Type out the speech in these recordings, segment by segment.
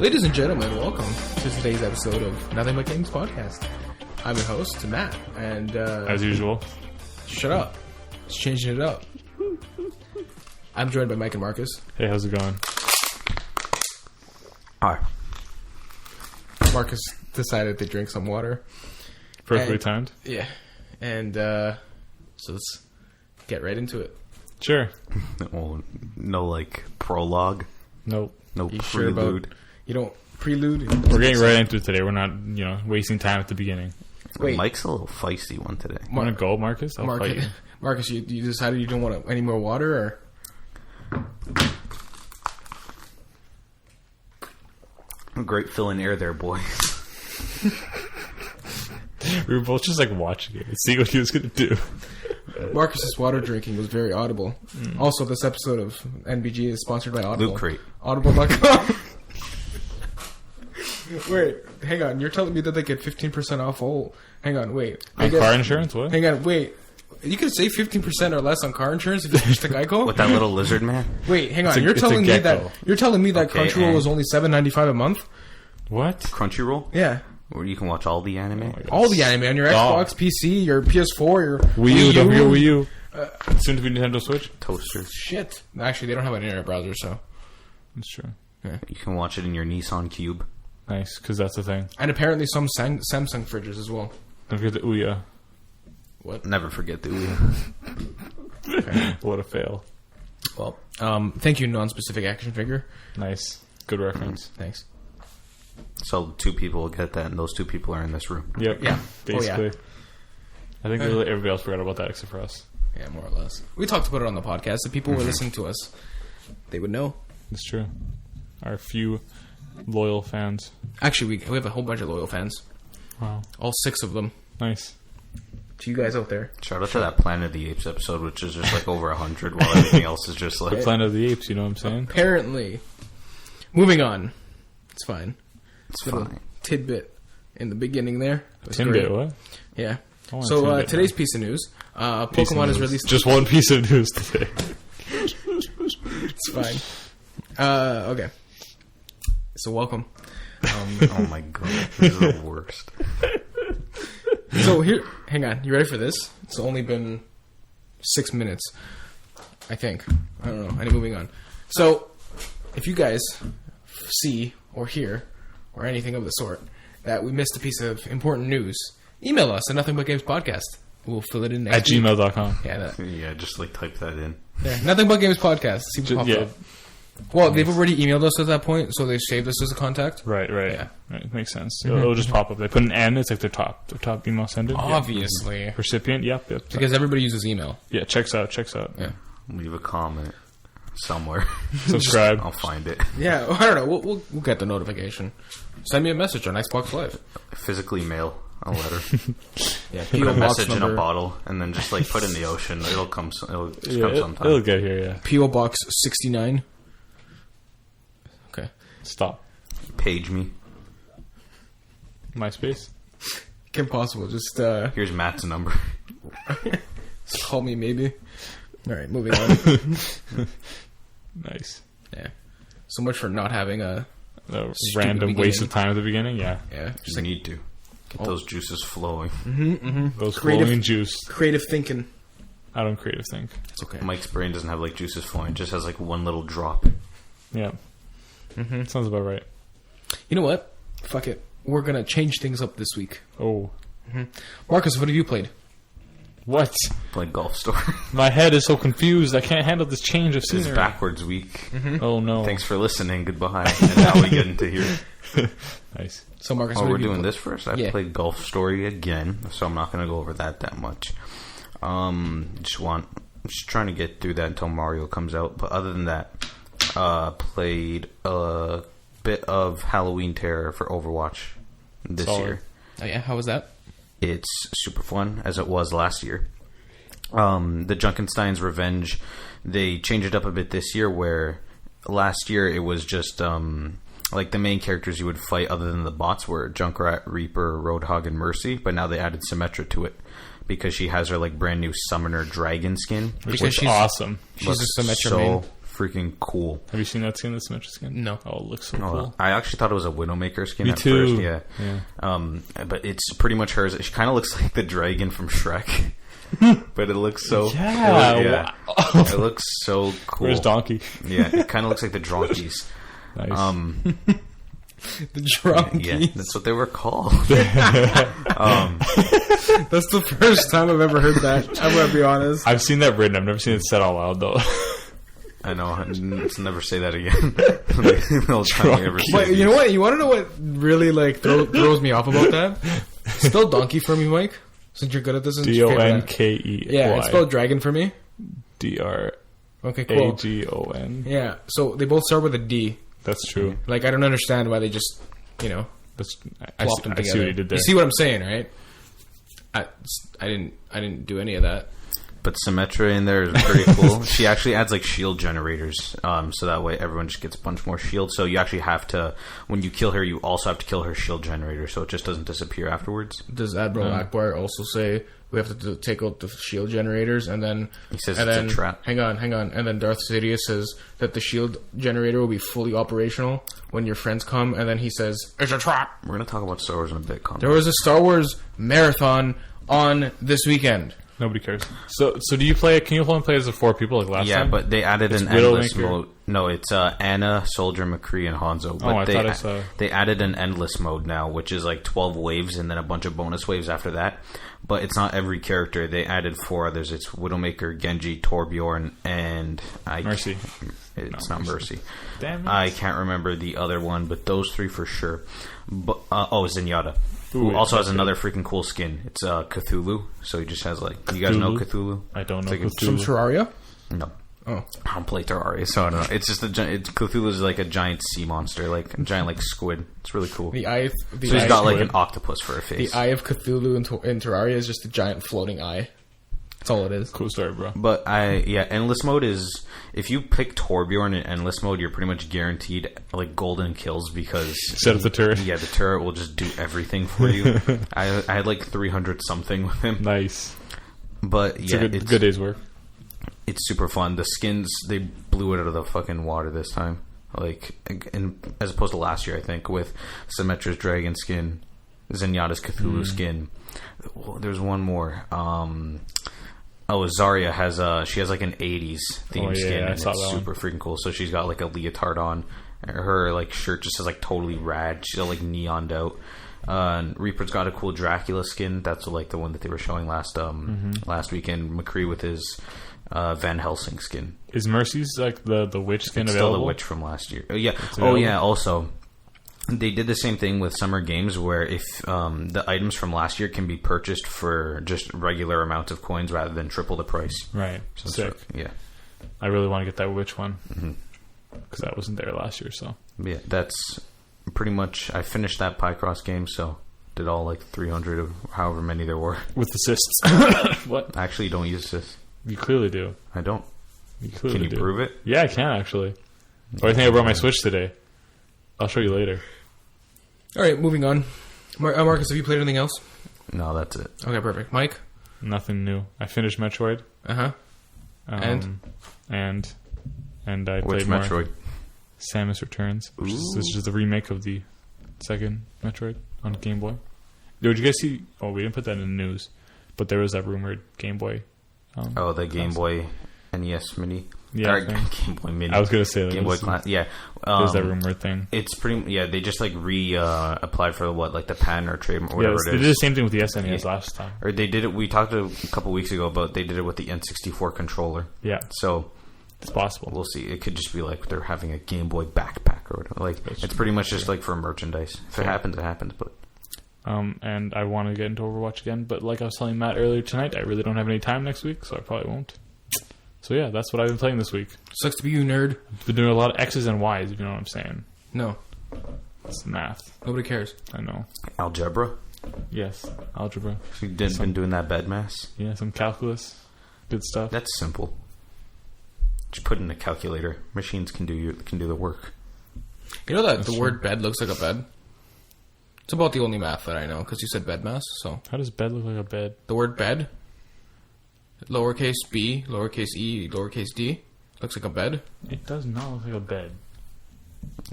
Ladies and gentlemen, welcome to today's episode of Nothing But Games Podcast. I'm your host, Matt, and as usual. Shut up. It's changing it up. I'm joined by Mike and Marcus. Hey, how's it going? Hi. Marcus decided to drink some water. Perfectly timed. Yeah. And so let's get right into it. Sure. Well, no, prologue. Nope. No You prelude. sure about... You don't prelude? We're getting right into it today. We're not, wasting time at the beginning. Wait. Mike's a little feisty one today. Want to go, Marcus? I'll fight you. Marcus, you decided you don't want any more water, or... Great filling air there, boys. We were both just watching it and seeing what he was going to do. Marcus's water drinking was very audible. Also, this episode of NBG is sponsored by Audible. Loot Crate. Audible.com. Wait, hang on. You're telling me that they get 15% off? Oh, hang on, wait. On car insurance? What? Hang on, wait. You can save 15% or less on car insurance if you switch to Geico? With that little lizard man? Wait, hang on. It's You're telling me that Okay, Crunchyroll and- was only $7.95 a month? What? Crunchyroll? Yeah. Where you can watch all the anime? All the anime on your Xbox, PC, your PS4, your Wii U, don't forget Wii U. Soon to be Nintendo Switch. Toaster. Shit. Actually, they don't have an internet browser, so... That's true. You can watch it in your Nissan Cube. Nice, because that's the thing. And apparently some Samsung fridges as well. Don't forget the Ouya. What? Never forget the Wii. Okay. What a fail. Well, thank you, non-specific action figure. Nice. Good reference. Thanks. So 2 people will get that, and those 2 people are in this room. Yep. Yeah. Basically. Oh, yeah. I think really everybody else forgot about that except for us. Yeah, more or less. We talked about it on the podcast. If people were listening to us, they would know. It's true. Our few loyal fans. Actually, we have a whole bunch of loyal fans. Wow. All 6 of them. Nice. To you guys out there. Shout out to that Planet of the Apes episode, which is just over 100, while everything else is just like... Planet of the Apes, you know what I'm saying? Apparently. Moving on. It's fine. It's Little fine. tidbit in the beginning there. Tidbit, what? Yeah. Oh, So tidbit. today's piece of news. Piece of Pokemon has news. released... Just one piece of news today. It's fine. Okay. So welcome. Oh my god. This is the worst. So here, hang on. You ready for this? It's only been 6 minutes, I think. I don't know. Moving on. So, if you guys see or hear or anything of the sort that we missed a piece of important news, email us at Nothing But Games Podcast. We'll fill it in next At week. gmail.com. Yeah, that. Yeah, just type that in. Yeah, Nothing But Games Podcast. See what pops Yeah. up. Well, they've already emailed us at that point, so they saved us as a contact. Right. Yeah. Right. Makes sense. It'll just pop up. They put an N. It's like their top email sender. Obviously. Yeah. Recipient. Yep. Because everybody uses email. Yeah. Checks out. Yeah. Leave a comment somewhere. Subscribe. I'll find it. Yeah, I don't know. We'll get the notification. Send me a message on Xbox Live. Physically mail a letter. Yeah, Put a P.O. Box message in a number, bottle and then just put in the ocean. It'll come. It'll just Yeah, come sometime. it'll get here. Yeah. P.O. Box 69. Okay. Stop. Page me. MySpace. Kim Possible, just Here's Matt's number. call me maybe. All right, moving on. Nice. Yeah. So much for not having a... A Stupid random beginning. waste of time at the beginning. Yeah. Yeah. Just need to get those juices flowing. Those Creative- flowing juice. Creative thinking. I don't creative think. It's okay. Mike's brain doesn't have juices flowing. It just has one little drop. Yeah. Sounds about right. You know what? Fuck it. We're going to change things up this week. Oh. Marcus, what have you played? What? Like Golf Story. My head is so confused. I can't handle this change of It's scenery. backwards week. Oh no. Thanks for listening. Goodbye. And now we get into here. Nice. So, Marcus, Oh, what we're have you doing played? this first? I Yeah. played Golf Story again, so I'm not going to go over that much. Just trying to get through that until Mario comes out. But other than that, played a bit of Halloween Terror for Overwatch this Solid. year. Oh, yeah? How was that? It's super fun, as it was last year. The Junkenstein's Revenge, they changed it up a bit this year, where last year it was just the main characters you would fight other than the bots were Junkrat, Reaper, Roadhog, and Mercy, but now they added Symmetra to it because she has her brand new Summoner Dragon skin. Which Because looks she's- awesome. She's a Symmetra so main. freaking cool. Have you seen that skin, the Symmetra skin? No. Oh, it looks so cool. I actually thought it was a Widowmaker skin Me at too. first. Yeah. But it's pretty much hers. She kind of looks like the dragon from Shrek. But it looks so... Yeah. It looks so cool. Where's Donkey? Yeah, it kind of looks like the Dronkies. Nice. The Dronkies. Yeah, that's what they were called. That's the first time I've ever heard that. I'm going to be honest. I've seen that written. I've never seen it said out loud, though. I know. Let's never say that again. The whole time we ever say Wait, you know what? You want to know what really like throws me off about that? Spell donkey for me, Mike. Since you're good at this. Donke. Yeah, it's spelled dragon for me. Dragon. Okay, cool. Yeah, so they both start with a D. That's true. Like, I don't understand why they just, plopped them together. I see what you did there. You see what I'm saying, right? I didn't do any of that. But Symmetra in there is pretty cool. She actually adds like shield generators, so that way everyone just gets a bunch more shield. So you actually have to, when you kill her, you also have to kill her shield generator, so it just doesn't disappear afterwards. Does Admiral Akbar also say we have to take out the shield generators, and then he says it's a trap? Hang on, and then Darth Sidious says that the shield generator will be fully operational when your friends come, and then he says it's a trap. We're gonna talk about Star Wars in a bit. There was a Star Wars marathon on this weekend. Nobody cares. So do you play? Can you only play as 4 people like last time? Yeah, but they added an endless mode. No, it's Anna, Soldier, McCree, and Hanzo. But I thought I saw. They added an endless mode now, which is like 12 waves and then a bunch of bonus waves after that. But it's not every character. They added 4 others. It's Widowmaker, Genji, Torbjorn, and Mercy. It's not Mercy. Damn it. I can't remember the other one, but those 3 for sure. But Zenyatta. Ooh, who also has another freaking cool skin. It's Cthulhu, so he just has like... Cthulhu? You guys know Cthulhu? I don't know Cthulhu. From Terraria? No. Oh. I don't play Terraria, so I don't know. It's just Cthulhu is like a giant sea monster, like a giant like squid. It's really cool. So he's got like an octopus for a face. The eye of Cthulhu in Terraria is just a giant floating eye. That's all it is. Cool story, bro. But endless mode is... If you pick Torbjorn in endless mode, you're pretty much guaranteed like golden kills because... Set up the turret. Yeah, the turret will just do everything for you. I had like 300 something with him. Nice. But it's a good day's work. It's super fun. The skins, they blew it out of the fucking water this time. Like, as opposed to last year, I think, with Symmetra's dragon skin, Zenyatta's Cthulhu skin. There's one more. Zarya has like an 80s themed skin, and it's super freaking cool. So she's got like a leotard on. Her like shirt just is like totally rad. She's all like neoned out. Reaper's got a cool Dracula skin. That's like the one that they were showing last weekend. McCree with his Van Helsing skin. Is Mercy's like the witch skin it's available? Still the witch from last year. Oh yeah. Also, they did the same thing with Summer Games, where if the items from last year can be purchased for just regular amounts of coins rather than triple the price. Right. So sick. Yeah. I really want to get that witch one because that wasn't there last year. So yeah, that's pretty much. I finished that Picross game, so did all like 300 of however many there were with assists. What? I actually don't use assists. You clearly do. I don't. You clearly Can you prove it? Yeah, I can actually. Or I think I brought my Switch today. I'll show you later. All right, moving on. Marcus, have you played anything else? No, that's it. Okay, perfect. Mike? Nothing new. I finished Metroid. Uh-huh. And I Which played Metroid? Samus Returns, which is the remake of the second Metroid on Game Boy. Did you guys see... Oh, we didn't put that in the news, but there was that rumored Game Boy... the Game Boy NES Mini. Yeah, Game Boy Mini. I was gonna say Game Boy Classic. Yeah, there's that rumored thing. It's pretty. Yeah, they just like applied for the patent or trademark or whatever it is. They did the same thing with the SNES last time. Or they did it. We talked a couple weeks ago about they did it with the N64 controller. Yeah, so it's possible. We'll see. It could just be like they're having a Game Boy backpack or whatever. Like it's pretty much just like for merchandise. If it happens, it happens. But and I want to get into Overwatch again, but like I was telling Matt earlier tonight, I really don't have any time next week, so I probably won't. So yeah, that's what I've been playing this week. Sucks to be you, nerd. I've been doing a lot of X's and Y's, if you know what I'm saying. No. It's math. Nobody cares. I know. Algebra? Yes, algebra. You been doing that bed mass? Yeah, some calculus. Good stuff. That's simple. Just put in a calculator. Machines can do the work. You know that the word bed looks like a bed? It's about the only math that I know, because you said bed mass, so... How does bed look like a bed? The word bed... Lowercase b, lowercase e, lowercase d, Looks like a bed. It does not look like a bed.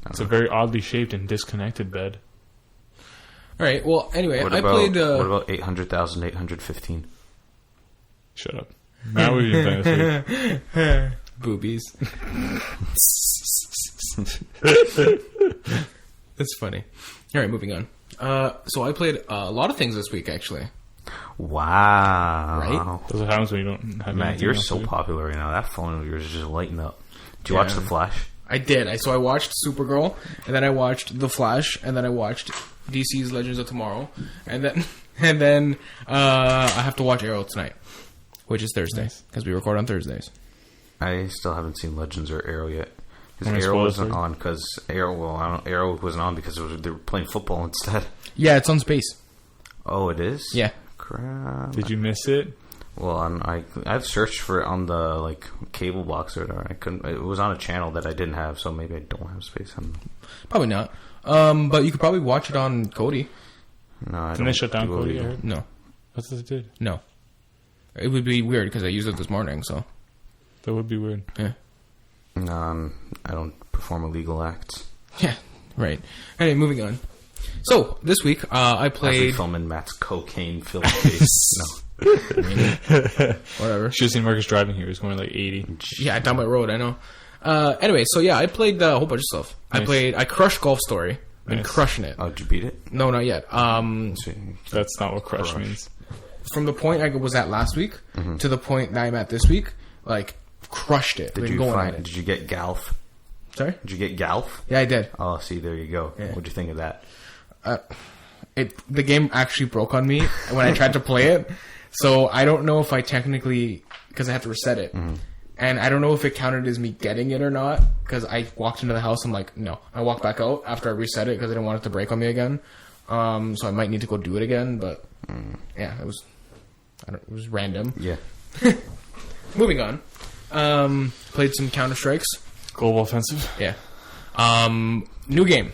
It's a very oddly shaped and disconnected bed. All right. Well, anyway, What I about, played. what about 800,815? Shut up. Now we've been playing this week. Boobies. That's funny. All right, moving on. So I played a lot of things this week, actually. Wow. Right? That's what happens when you don't have Matt, anything you're else so to do. popular right now. That phone of yours is just lighting up. Did you watch The Flash? I did. So I watched Supergirl, and then I watched The Flash, and then I watched DC's Legends of Tomorrow, and then I have to watch Arrow tonight, which is Thursday because we record on Thursdays. I still haven't seen Legends or Arrow yet. Wanna Because Arrow spoil it wasn't for you? on because Arrow wasn't on because they were playing football instead. Yeah, it's on Space. Oh, it is? Yeah. Crap. Did you miss it? Well, I've searched for it on the cable box or whatever. I couldn't. It was on a channel that I didn't have, so maybe I don't have space. Probably not. But you could probably watch it on Kodi. No, I Didn't don't they shut down do Cody? I illegal. heard. No, That's what they did. no. It would be weird because I used it this morning. So That would be weird. yeah, No, I don't perform illegal acts. yeah, right. Anyway, moving on. So this week I As we played. film in Matt's cocaine-filled face. No. Whatever. Should have seen Marcus driving here. He was going like 80. Yeah, down my road. I know. Anyway, so yeah, I played a whole bunch of stuff. Nice. I crushed Golf Story. Been Nice. crushing it. Oh, did you beat it? No, not yet. That's not what crush means. From the point I was at last week to the point that I'm at this week, crushed it. Did Been you going find? at it. Did you get Galf? Sorry? Did you get Galf? Yeah, I did. Oh, see, there you go. Yeah. What'd you think of that? The game actually broke on me when I tried to play it. So I don't know if I technically, because I have to reset it, and I don't know if it counted as me getting it or not. Because I walked into the house, I'm like, no. I walked back out after I reset it because I didn't want it to break on me again. So I might need to go do it again. But yeah, it was random. Yeah. Moving on. Played some Counter Strikes. Global offensive. Yeah. New game.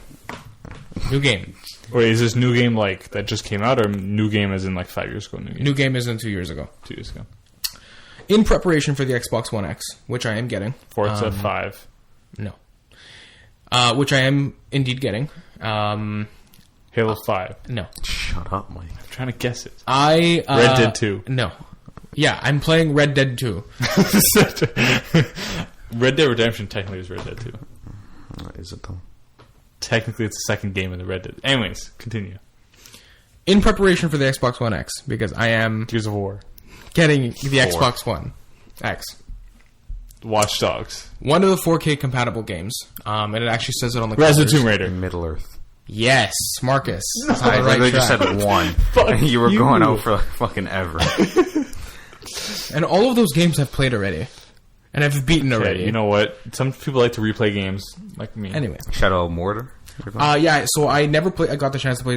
Wait, is this new game that just came out, or new game as in 5 years ago? New game isn't 2 years ago. 2 years ago. In preparation for the Xbox One X, which I am getting. Forza 5. No. Which I am indeed getting. Halo 5. No. Shut up, Mike. I'm trying to guess it. Red Dead 2. No. Yeah, I'm playing Red Dead 2. Red Dead Redemption technically is Red Dead 2. Is it though? Technically, it's the second game in the Red Dead. Anyways, continue. In preparation for the Xbox One X, because I am Gears of War. getting the Xbox One X. Watch Dogs. One of the 4K compatible games. And it actually says it on the Rise of covers. Tomb Raider. Middle Earth. Yes, Marcus. That's on the I right literally just track. said one. Fuck You were you. going out for fucking ever. And all of those games I've played already. And I've beaten already. Okay, you know what? Some people like to replay games like me. Anyway. Shadow of Mordor. Yeah, so I never played. I got the chance to play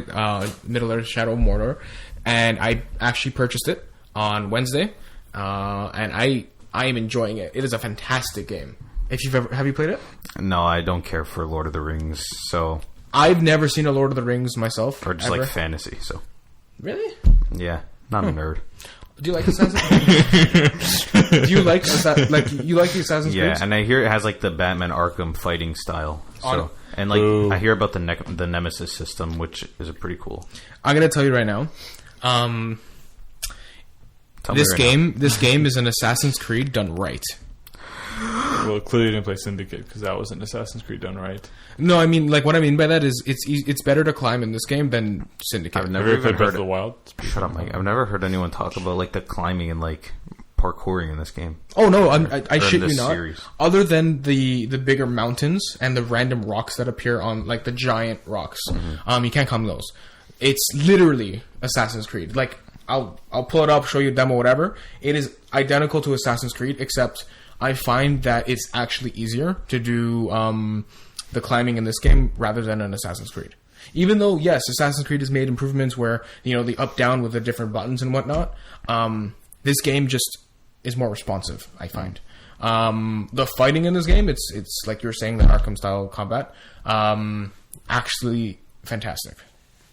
Middle Earth: Shadow of Mordor, and I actually purchased it on Wednesday, and I am enjoying it. It is a fantastic game. If you've ever have you played it? No, I don't care for Lord of the Rings, so I've never seen a Lord of the Rings myself, or just ever. like fantasy. So Really? yeah, not a nerd. Do you like Assassin's Creed? Do you like you like the Assassin's Yeah, Creed? and I hear it has like the Batman Arkham fighting style. So and like Ooh. I hear about the Nemesis system, which is a pretty cool. I'm gonna tell you right now. Tell me This right game is an Assassin's Creed done right. Well, clearly didn't play Syndicate because that was an Assassin's Creed done right. No, I mean what I mean by that is it's better to climb in this game than Syndicate. I've Have never you ever even played Breath heard of the Wild? Shut up, Mike. I've never heard anyone talk about like the climbing and like parkouring in this game. Oh no, I in shit you this not. series. Other than the bigger mountains and the random rocks that appear on like the giant rocks, you can't climb those. It's literally Assassin's Creed. Like I'll pull it up, show you a demo, whatever. It is identical to Assassin's Creed, except I find that it's actually easier to do the climbing in this game rather than an Assassin's Creed. Even though, yes, Assassin's Creed has made improvements where, the up-down with the different buttons and whatnot, this game just is more responsive, I find. The fighting in this game, it's like you were saying, the Arkham-style combat, actually fantastic.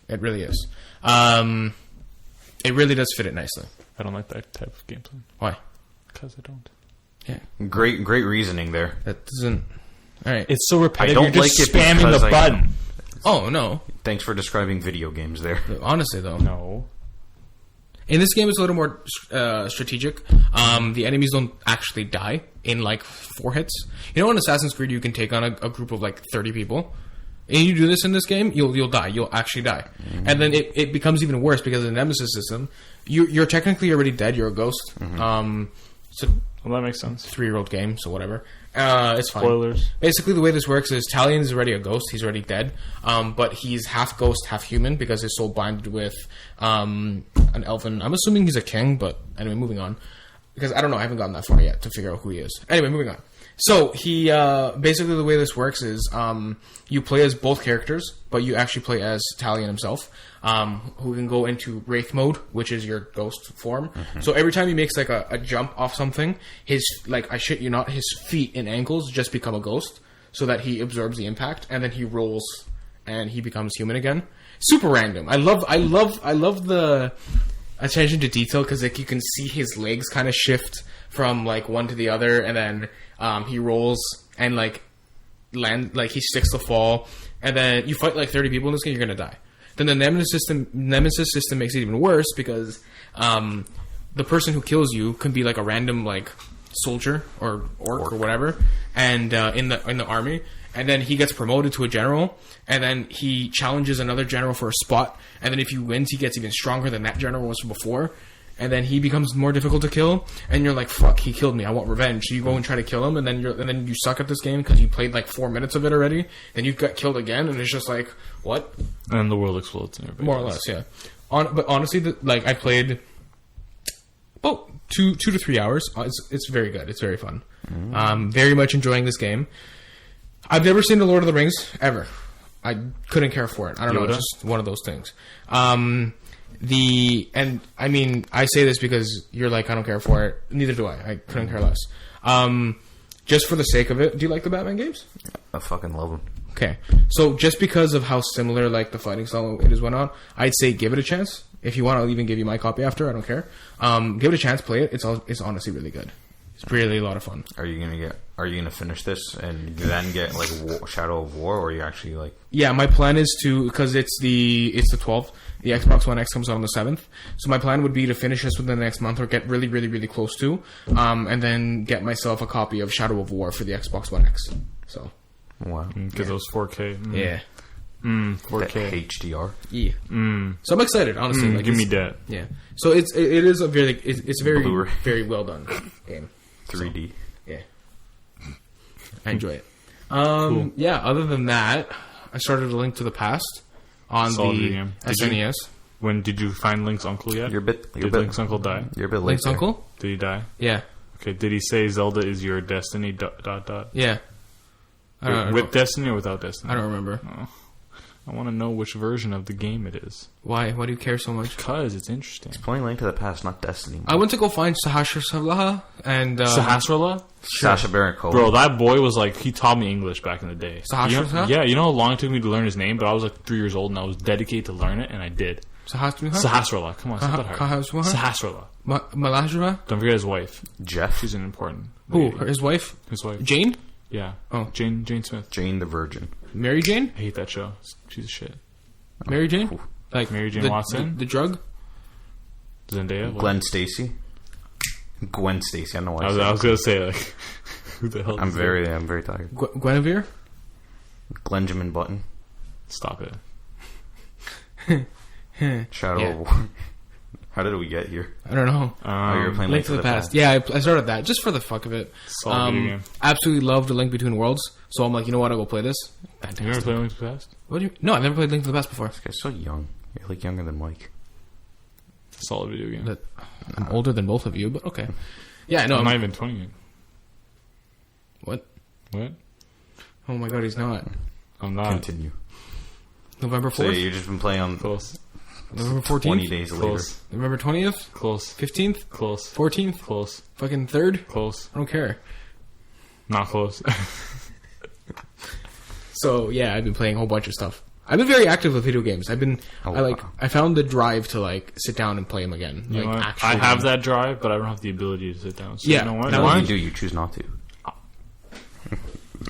It really is. It really does fit it nicely. I don't like that type of gameplay. Why? Because I don't. Yeah. Great reasoning there. That doesn't... Alright. It's so repetitive. I You're don't just like it spamming because the I- button. Oh, no. Thanks for describing video games there. Honestly, though. No. In this game, it's a little more strategic. The enemies don't actually die in, like, 4 hits. You know, in Assassin's Creed, you can take on a group of, like, 30 people. And you do this in this game, you'll die. You'll actually die. Mm-hmm. And then it becomes even worse because of the Nemesis system. You're technically already dead. You're a ghost. Mm-hmm. So Well, that makes sense. 3-year-old game, so whatever. It's fine. Spoilers. Basically, the way this works is Talion is already a ghost. He's already dead. But he's half ghost, half human because his soul binded with an elven. I'm assuming he's a king, but anyway, moving on. Because I don't know. I haven't gotten that far yet to figure out who he is. Anyway, moving on. So he basically the way this works is you play as both characters, but you actually play as Talion himself, who can go into Wraith mode, which is your ghost form. Mm-hmm. So every time he makes like a jump off something, his I shit you not, his feet and ankles just become a ghost, so that he absorbs the impact, and then he rolls and he becomes human again. Super random. I love the attention to detail because like you can see his legs kind of shift from like one to the other, and then he rolls and like land, like he sticks the fall, and then you fight like 30 people in this game, you're gonna die. Then the Nemesis system makes it even worse because the person who kills you can be like a random like soldier or orc or whatever, and in the army, and then he gets promoted to a general, and then he challenges another general for a spot, and then if he wins, he gets even stronger than that general was before. And then he becomes more difficult to kill, and you're like, "Fuck, he killed me. I want revenge." So you go and try to kill him, and then you suck at this game because you played like 4 minutes of it already. Then you got killed again, and it's just like, what? And the world explodes. And More or less, yeah. But honestly, I played about 2 to 3 hours. It's very good. It's very fun. Very much enjoying this game. I've never seen The Lord of the Rings ever. I couldn't care for it. I don't know. It's just one of those things. I say this because you're like, I don't care for it. Neither do I. I couldn't care less. Just for the sake of it, do you like the Batman games? I fucking love them. Okay, so just because of how similar like the fighting style it is went on, I'd say give it a chance. If you want, I'll even give you my copy after. I don't care. Give it a chance. Play it. It's honestly really good. It's really a lot of fun. Are you gonna finish this and then get like Shadow of War, or are you actually like? Yeah, my plan is to, because it's the 12th. The Xbox One X comes out on the 7th. So my plan would be to finish this within the next month, or get really, really, really close to, and then get myself a copy of Shadow of War for the Xbox One X. So. Wow. Because those 4K. Yeah. 4K. HDR. Yeah. So I'm excited, honestly. Give me that. Yeah. So it is a very very Blu-ray. very well done game. 3D. So, yeah. I enjoy it. Cool. Yeah. Other than that, I started A Link to the Past on the SNES. When did you find Link's uncle yet? Did Link's uncle die? You're a bit late. Link's uncle? Did he die? Yeah. Okay. Did he say Zelda is your destiny? ... Yeah. With Destiny or without Destiny? I don't remember. Oh. I want to know which version of the game it is. Why? Why do you care so much? Because it's interesting. It's playing Link to the Past, not Destiny. I went to go find Sahasrara and... Sahasrara? Sacha Baron Cohen. Bro, that boy was like, he taught me English back in the day. Sahasrara? Yeah, you know how long it took me to learn his name? But I was like 3 years old and I was dedicated to learn it, and I did. Sahasrara. Come on, say that hard. Sahasrara. Malajra? Don't forget his wife. Jeff. She's an important Who? lady. His wife? His wife. Jane? Yeah. Oh. Jane Smith. Jane the Virgin. Mary Jane? I hate that show. She's a shit. Mary Jane? Like Mary Jane Watson? The drug? Zendaya? What? Gwen Stacy. Gwen Stacy. I don't know why I was going to say, like, who the hell I'm very tired. Guinevere? Glenjamin Button. Stop it. Shadow of War. How did we get here? I don't know. You were playing Link to the Past. Yeah, I started that just for the fuck of it. Solid video game. Absolutely loved The Link Between Worlds. So I'm like, you know what? I'll go play this. Fantastic. You never played Link to the Past? What do you? No, I've never played Link to the Past before. This guy's so young. You're like younger than Mike. It's a solid video game. I'm older than both of you, but okay. Yeah, no. I'm not even 20 yet. What? What? Oh my god, he's not. I'm not. Continue. November 4th? So you've just been playing on... Close. November 14th? 20 days Close. later. November 20th? Close. 15th? Close. 14th? Close. Fucking 3rd? Close. I don't care. Not close. So, yeah, I've been playing a whole bunch of stuff. I've been very active with video games. Oh, I found the drive to like sit down and play them again. You know what? Actually, I have that drive, but I don't have the ability to sit down. So Yeah. you know what? Now What do you choose not to?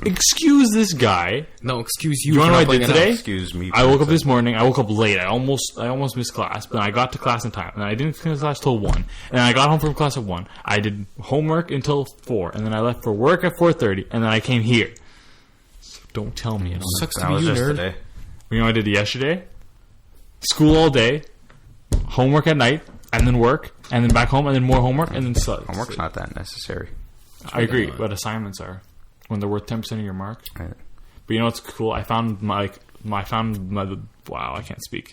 Excuse this guy. No, excuse you. You for know not what I did playing today? Excuse me. I woke up this morning. I woke up late. I almost missed class, but I got to class in time, and I didn't finish class till 1. And I got home from class at 1. I did homework until 4, and then I left for work at 4:30, and then I came here. So don't tell me. Sucks to That be was you, just nerd. today. You know what I did yesterday? School all day, homework at night, and then work, and then back home, and then more homework, and then sleep. Homework's not that necessary. I agree, but assignments are when they're worth 10% of your mark. Right. But you know what's cool? I found my wow, I can't speak.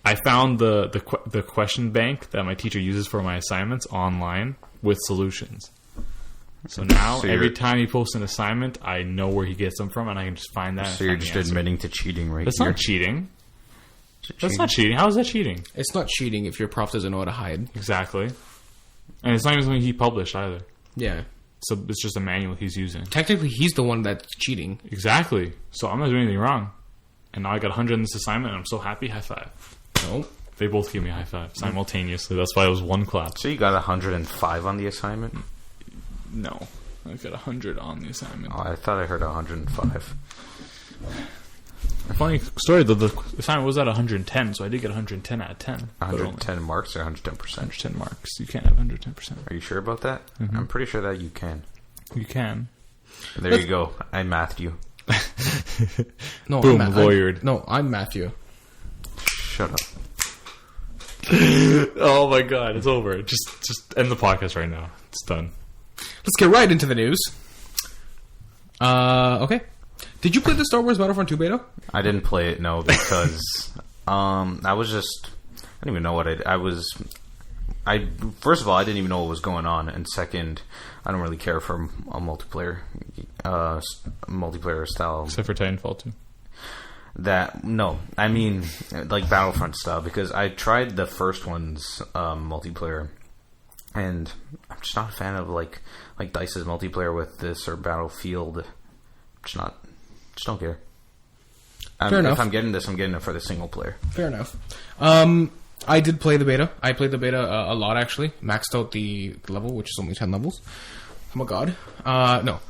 I found the question bank that my teacher uses for my assignments online with solutions. So now every time he posts an assignment, I know where he gets them from, and I can just find that. So you're just admitting to cheating right That's here. not cheating. That's not cheating. How is that cheating? It's not cheating if your prof doesn't know how to hide. Exactly. And it's not even something he published either. Yeah. So it's just a manual he's using. Technically, he's the one that's cheating. Exactly. So I'm not doing anything wrong. And now I got 100 in this assignment, and I'm so happy. High five. No. They both gave me a high five simultaneously. That's why it was one clap. So you got 105 on the assignment? No. I got 100 on the assignment. Oh, I thought I heard 105. Funny story, the assignment was at 110, so I did get 110 out of 10. 110 marks or 110%? 110 marks. You can't have 110%. Are you sure about that? Mm-hmm. I'm pretty sure that you can. You can. There you go. I mathed you. No, Boom, lawyered. I'm Matthew. Shut up. Oh my god, it's over. Just end the podcast right now. It's done. Let's get right into the news. Okay. Did you play the Star Wars Battlefront 2 beta? I didn't play it, no, because I was just... I don't even know what I was... First of all, I didn't even know what was going on, and second, I don't really care for a multiplayer style. Except for Titanfall 2. No, I mean like Battlefront style, because I tried the first one's multiplayer, and I'm just not a fan of like DICE's multiplayer with this or Battlefield. Just don't care. Fair enough. If I'm getting this, I'm getting it for the single player. Fair enough. I did play the beta. I played the beta a lot, actually. Maxed out the level, which is only 10 levels. Oh my god. No.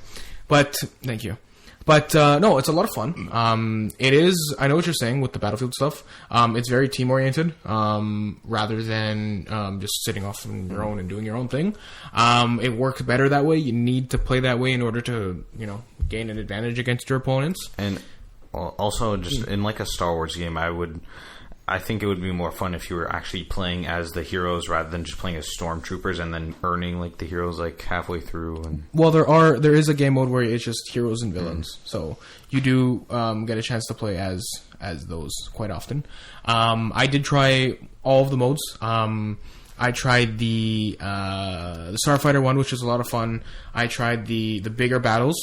But, thank you. But, no, it's a lot of fun. It is, I know what you're saying with the Battlefield stuff. It's very team-oriented, rather than just sitting off on your own and doing your own thing. It works better that way. You need to play that way in order to, gain an advantage against your opponents. And also, just in like a Star Wars game, I think it would be more fun if you were actually playing as the heroes rather than just playing as stormtroopers and then earning like the heroes like halfway through. And well, there is a game mode where it's just heroes and villains, so you do get a chance to play as those quite often. I did try all of the modes. I tried the Starfighter one, which was a lot of fun. I tried the bigger battles,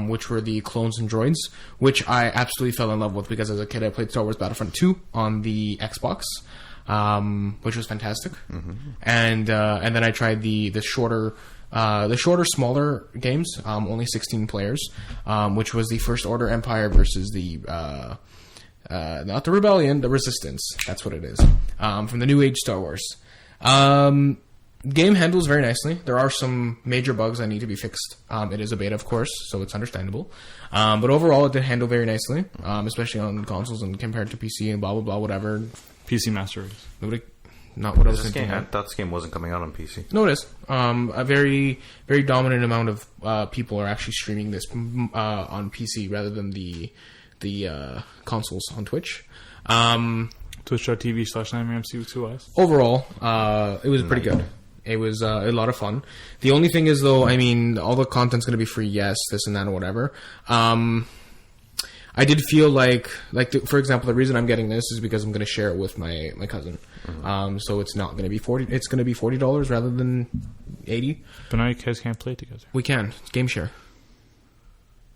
which were the clones and droids, which I absolutely fell in love with because as a kid I played Star Wars Battlefront 2 on the Xbox, which was fantastic. Mm-hmm. And then I tried the shorter, smaller games, only 16 players, which was the First Order Empire versus the not the Rebellion, the Resistance. That's what it is, from the New Age Star Wars. Game handles very nicely. There are some major bugs that need to be fixed. It is a beta, of course, so it's understandable. But overall, it did handle very nicely, especially on consoles and compared to PC and blah blah blah whatever. PC Master Race. Not what I was this thinking. game, I thought this game wasn't coming out on PC. No, it is. A very very dominant amount of people are actually streaming this on PC rather than the consoles on Twitch. Twitch.tv/9MMC2Eyes. Overall, it was pretty good. It was a lot of fun. The only thing is, though, I mean, all the content's going to be free, yes, this and that and whatever. I did feel like for example, the reason I'm getting this is because I'm going to share it with my cousin. Mm-hmm. So it's not going to be $40. It's going to be $40 rather than $80. But now you guys can't play together. We can. It's game share.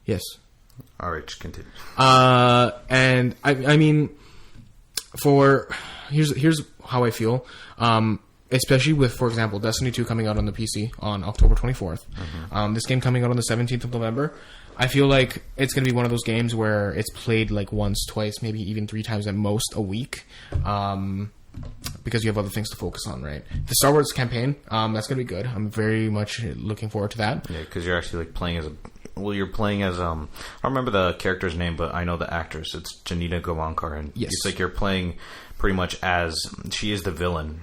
Yes. All right, just continue. And I mean, here's how I feel. especially with, for example, Destiny 2 coming out on the PC on October 24th. This game coming out on the 17th of November. I feel like it's going to be one of those games where it's played like once, twice, maybe even 3 times at most a week. Because you have other things to focus on, right? The Star Wars campaign, that's going to be good. I'm very much looking forward to that. Yeah, because you're actually like playing as you're playing as I don't remember the character's name, but I know the actress. It's Janina Gavankar, and yes. It's like you're playing pretty much as she is the villain,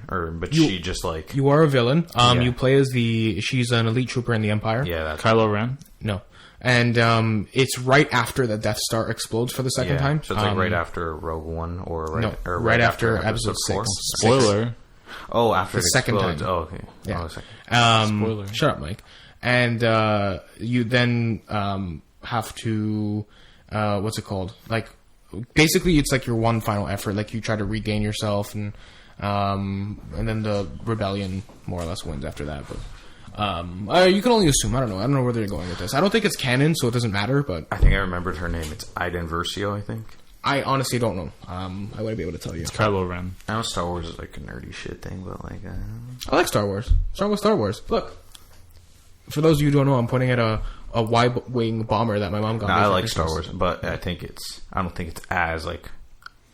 she just like you are a villain. Yeah. You play as she's an elite trooper in the Empire. Yeah, that's Kylo Ren? No. And it's right after the Death Star explodes for the second time. So it's like right after Rogue One, or right after Episode 6. Spoiler. Oh, after the second explodes. time. Oh, okay. Yeah. Spoiler. Shut up, Mike. And you then have to what's it called? Like, basically, it's like your one final effort. Like, you try to regain yourself, and then the rebellion more or less wins after that. But you can only assume. I don't know where they're going with this. I don't think it's canon, so it doesn't matter. But I think I remembered her name. It's Iden Versio, I think. I honestly don't know. I wouldn't be able to tell you. It's Kylo Ren. I know Star Wars is like a nerdy shit thing, but like I like Star Wars. Star Wars. Look, for those of you who don't know, I'm pointing at a Y-wing bomber that my mom got me. I for like Christmas. Star Wars, but I don't think it's as like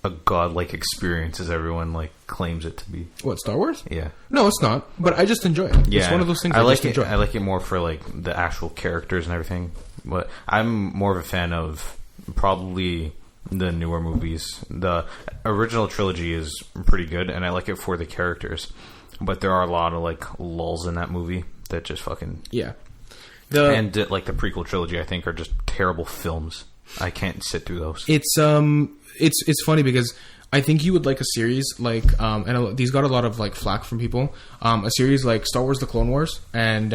a godlike experience as everyone like claims it to be. What, Star Wars? Yeah. No, it's not. But I just enjoy it. Yeah, it's one of those things I like just it. enjoy. I like it more for like the actual characters and everything. But I'm more of a fan of probably the newer movies. The original trilogy is pretty good, and I like it for the characters. But there are a lot of like lulls in that movie that just fucking yeah. And like the prequel trilogy, I think, are just terrible films. I can't sit through those. It's funny because I think you would like a series like and these got a lot of like flack from people. A series like Star Wars: The Clone Wars and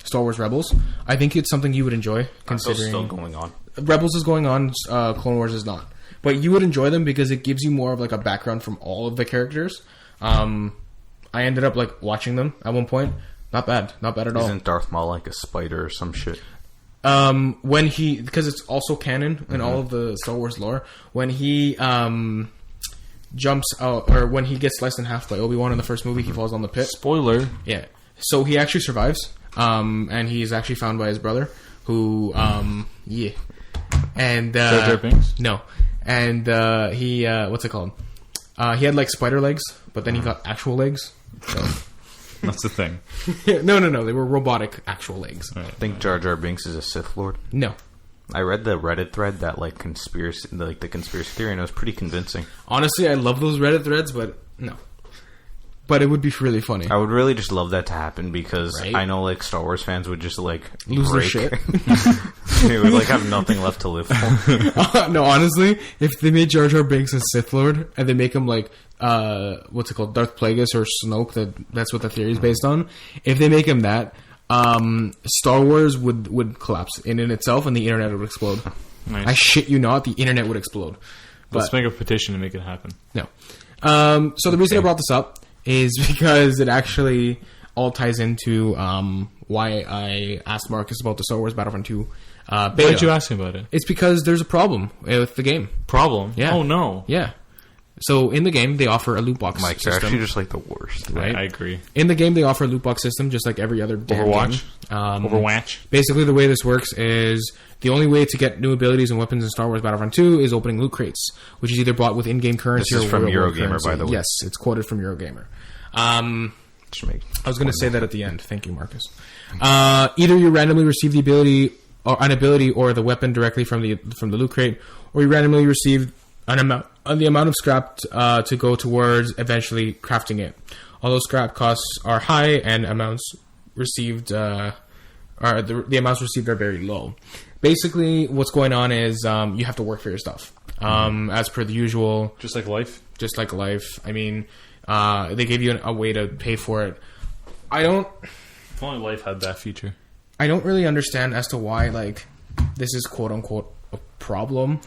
Star Wars Rebels. I think it's something you would enjoy. Considering still going on. Rebels is going on, Clone Wars is not. But you would enjoy them because it gives you more of like a background from all of the characters. I ended up like watching them at one point. Not bad at all. Isn't Darth Maul like a spider or some shit? When he, because it's also canon in all of the Star Wars lore, when he jumps out, or when he gets sliced in half by Obi-Wan in the first movie, he falls on the pit. Spoiler. Yeah. So he actually survives, and he's actually found by his brother, who, yeah. And, Jar Jar Binks? No. And, he, what's it called? He had like spider legs, but then he got actual legs. So. That's the thing. No. They were robotic actual legs. I think Jar Jar Binks is a Sith Lord. No. I read the Reddit thread that like conspiracy theory, and it was pretty convincing. Honestly, I love those Reddit threads, but no. But it would be really funny. I would really just love that to happen because right? I know like Star Wars fans would just like lose their shit. They would like have nothing left to live for. No, honestly, if they made Jar Jar Binks a Sith Lord and they make him like what's it called, Darth Plagueis or Snoke, that's what the theory is based on. If they make him that, Star Wars would collapse in itself and the internet would explode. Nice. I shit you not, the internet would explode. Let's make a petition to make it happen. No. So the reason I brought this up is because it actually all ties into why I asked Marcus about the Star Wars Battlefront 2 beta. Why did you ask him about it? It's because there's a problem with the game. Problem? Yeah. Oh, no. Yeah. So in the game, they offer a loot box Mike, system. they're actually just like the worst. Right? I agree. In the game, they offer a loot box system, just like every other damn Overwatch? game. Overwatch? Basically, the way this works is the only way to get new abilities and weapons in Star Wars Battlefront 2 is opening loot crates, which is either bought with in-game currency This is or from real-world Eurogamer, currency. by the way. Yes, it's quoted from Eurogamer. I was going to say that at the end. Thank you, Marcus. Either you randomly receive the ability or an ability or the weapon directly from the loot crate, or you randomly receive the amount of scrap to go towards eventually crafting it. Although scrap costs are high and amounts received the amounts received are very low. Basically, what's going on is you have to work for your stuff. As per the usual, Just like life. I mean, they gave you a way to pay for it. If only life had that feature. I don't really understand as to why like this is quote unquote a problem.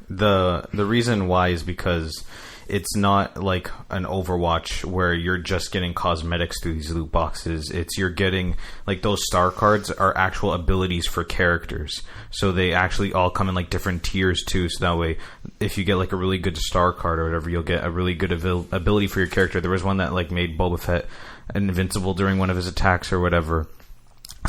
The reason why is because it's not like an Overwatch where you're just getting cosmetics through these loot boxes. You're getting like those star cards are actual abilities for characters. So they actually all come in like different tiers too. So that way, if you get like a really good star card or whatever, you'll get a really good ability for your character. There was one that like made Boba Fett invincible during one of his attacks or whatever.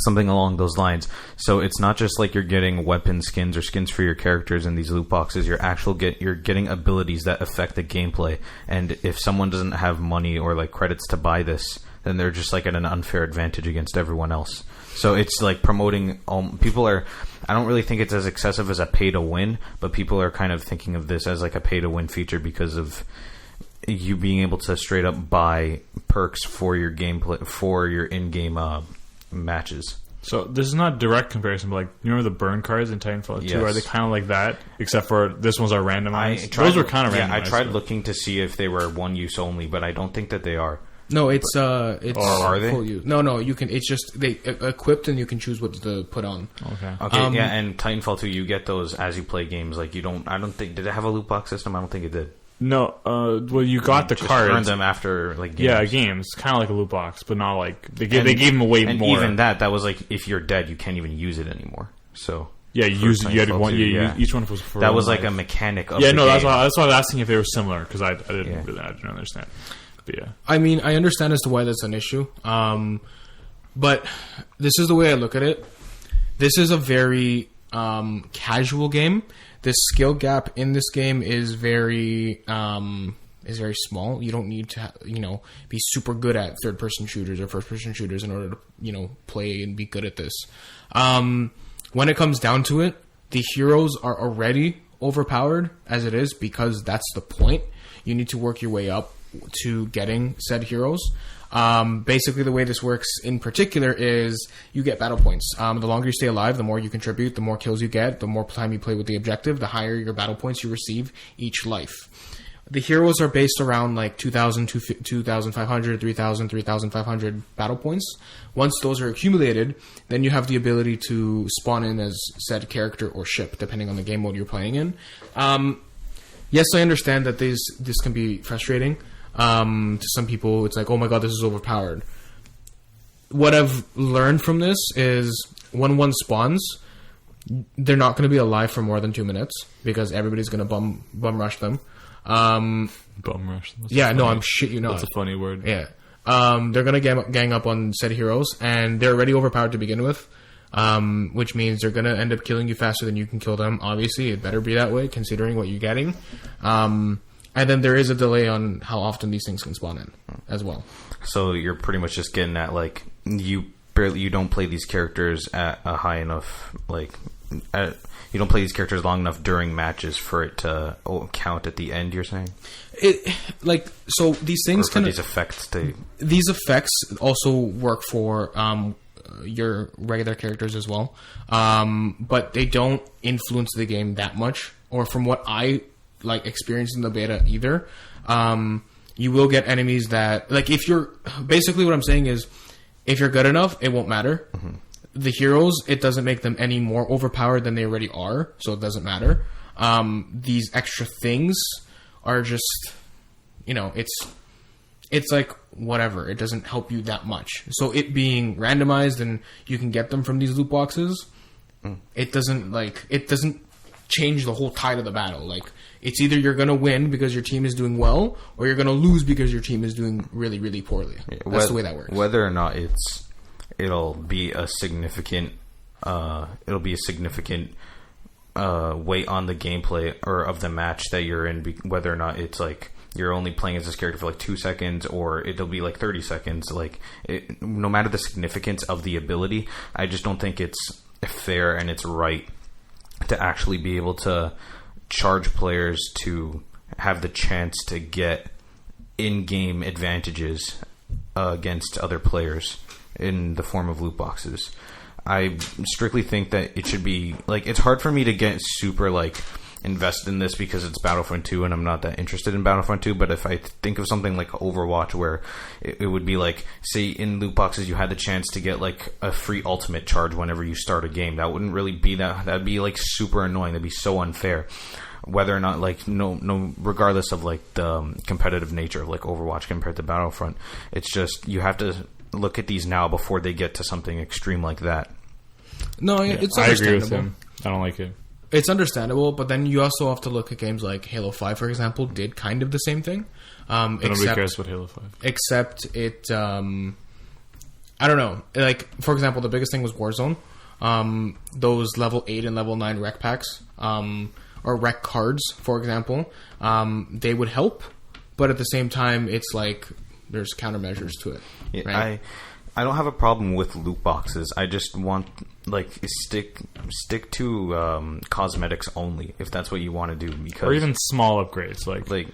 Something along those lines. So it's not just like you're getting weapon skins or skins for your characters in these loot boxes. You're getting abilities that affect the gameplay. And if someone doesn't have money or like credits to buy this, then they're just like at an unfair advantage against everyone else. So it's like promoting. People are. I don't really think it's as excessive as a pay to win, but people are kind of thinking of this as like a pay to win feature because of you being able to straight up buy perks for your gameplay for your in-game matches. So this is not direct comparison, but like you remember the burn cards in Titanfall 2? Yes. Are they kind of like that? Except for this one's are randomized. Those were kind of randomized. Yeah, I tried looking to see if they were one use only, but I don't think that they are. No, it's or are they? full use. No, you can. It's just they equipped and you can choose what to put on. Okay. Yeah, and Titanfall 2, you get those as you play games. Like you don't. I don't think. Did it have a loot box system? I don't think it did. No. Well, you got the just cards. earned them after like games. Yeah, games. Kind of like a loot box, but not like they gave them away and more. Even that was like if you're dead, you can't even use it anymore. So yeah, you use it. You had Titanfall one. 2, Yeah, each one was for that was life. like a mechanic of yeah, the no, game. that's why I was asking if they were similar because I didn't understand. But yeah, I mean, I understand as to why that's an issue. But this is the way I look at it. This is a very casual game. The skill gap in this game is very small. You don't need to, be super good at third-person shooters or first-person shooters in order to, play and be good at this. When it comes down to it, the heroes are already overpowered as it is because that's the point. You need to work your way up to getting said heroes. Basically, the way this works in particular is you get battle points. The longer you stay alive, the more you contribute, the more kills you get, the more time you play with the objective, the higher your battle points you receive each life. The heroes are based around like 2,000, 2,500, 3,000, 3,500 battle points. Once those are accumulated, then you have the ability to spawn in as said character or ship, depending on the game mode you're playing in. Yes, I understand that this can be frustrating. To some people, it's like, oh my god, this is overpowered. What I've learned from this is when one spawns, they're not going to be alive for more than 2 minutes because everybody's going to bum rush them. bum rush. I'm shit you not. That's a funny word. Yeah. They're going to gang up on said heroes, and they're already overpowered to begin with, which means they're going to end up killing you faster than you can kill them. Obviously, it better be that way, considering what you're getting. And then there is a delay on how often these things can spawn in as well. So you're pretty much just getting at like you don't play these characters at a high enough you don't play these characters long enough during matches for it to count at the end. You're saying these things these effects also work for your regular characters as well, but they don't influence the game that much, or from what I experienced in the beta either. You will get enemies that if you're basically what I'm saying is if you're good enough, it won't matter. Mm-hmm. The heroes, it doesn't make them any more overpowered than they already are, so it doesn't matter. These extra things are just it's like whatever, it doesn't help you that much. So it being randomized and you can get them from these loot boxes, it doesn't change the whole tide of the battle. It's either you're going to win because your team is doing well, or you're going to lose because your team is doing really, really poorly. Yeah, that's the way that works. Whether or not it'll be a significant weight on the gameplay or of the match that you're in. Whether or not it's you're only playing as this character for 2 seconds, or it'll be 30 seconds. No matter the significance of the ability, I just don't think it's fair and it's right to actually be able to charge players to have the chance to get in-game advantages against other players in the form of loot boxes. I strictly think that it should be it's hard for me to get super invested in this because it's Battlefront 2 and I'm not that interested in Battlefront 2, but if I think of something like Overwatch where it would be say in loot boxes you had the chance to get a free ultimate charge whenever you start a game, that wouldn't really be that'd be super annoying. That'd be so unfair. Whether or not no regardless of the competitive nature of Overwatch compared to Battlefront, it's just you have to look at these now before they get to something extreme like that. No, it's I agree understandable. with him. I don't like it. It's understandable, but then you also have to look at games like Halo 5, for example, did kind of the same thing. Nobody cares about Halo 5. Except it, I don't know. Like, for example, the biggest thing was Warzone. Those level 8 and level 9 rec packs, or rec cards, for example, they would help, but at the same time, it's like there's countermeasures to it. Yeah, right? I don't have a problem with loot boxes. I just want like stick to cosmetics only if that's what you want to do. Because Or even small upgrades, like